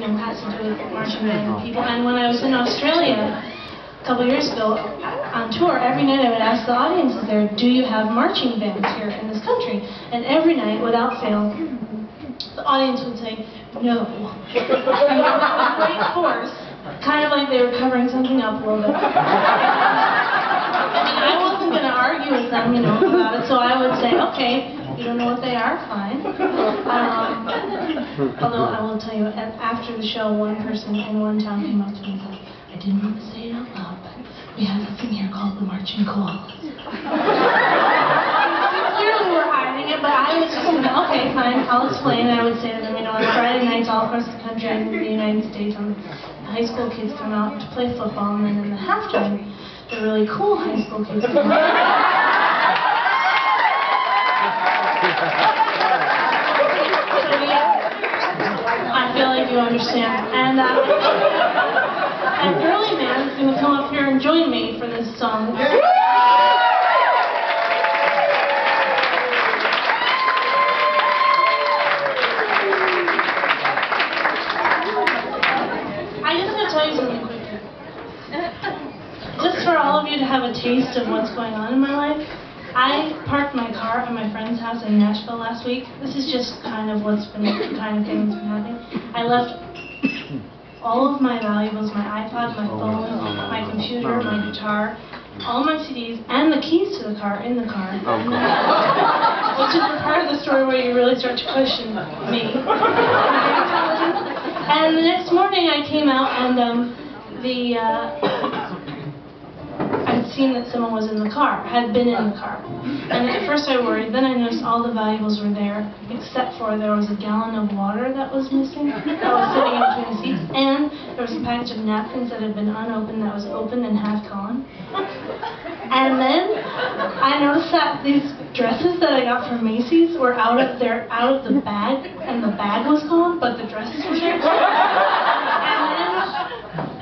has to do with marching band people. And when I was in Australia a couple years ago on tour, every night I would ask the audiences there, do you have marching bands here in this country? And every night, without fail, the audience would say, no. And with great force, kind of like they were covering something up a little bit. And I wasn't going to argue with them, about it, so I would say, okay, you don't know what they are, fine. Although I will tell you, after the show, one person in one town came up to me and said, I didn't want to say it out loud, but we have this thing here called the marching koalas. Clearly we're hiding it, but I was just going to, okay, fine, I'll explain. And I would say to them, on Friday nights all across the country and in the United States, the high school kids come out to play football, and then in the halftime, the really cool high school kids come out. I feel like you understand. And Girlyman is going to come up here and join me for this song. I just want to tell you something quickly. Just for all of you to have a taste of what's going on in my life, I parked my car at my friend's house in Nashville last week. This is just kind of what's been, the kind of thing that's been happening. I left all of my valuables, my iPod, my phone, my computer, my guitar, all my CDs, and the keys to the car in the car. Which is the part of the story where you really start to question me. And the next morning I came out and I'd seen that someone was in the car, had been in the car. And at first I worried, then I noticed all the valuables were there, except for there was a gallon of water that was missing, that was sitting in between the seats, and there was a package of napkins that had been unopened, that was open and half gone. And then I noticed that these dresses that I got from Macy's were out of the bag, and the bag was gone, but the dresses were there.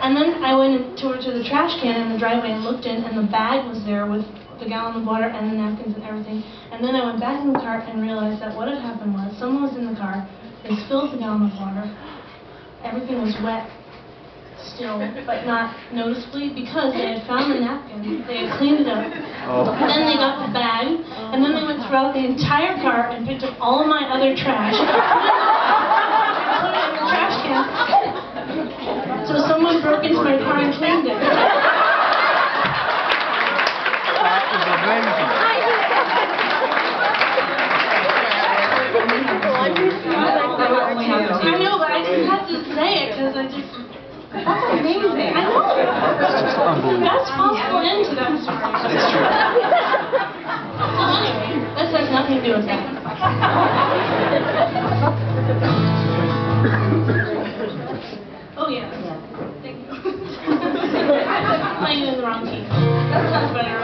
And then I went over to the trash can in the driveway and looked in, and the bag was there with the gallon of water and the napkins and everything. And then I went back in the car and realized that what had happened was someone was in the car, they spilled the gallon of water, everything was wet still, but not noticeably, because they had found the napkin, they had cleaned it up, and then they got the bag, and then they went throughout the entire car and picked up all of my other trash, and put it in the trash can. So someone broke into my car and cleaned it. That is amazing. I know, but I just had to say it because I just... That's amazing. I know. That's unbelievable. That's possible end to that story. That's true. So anyway, this has nothing to do with that. Oh yeah. Thank you. I'm playing in the wrong key. That sounds better.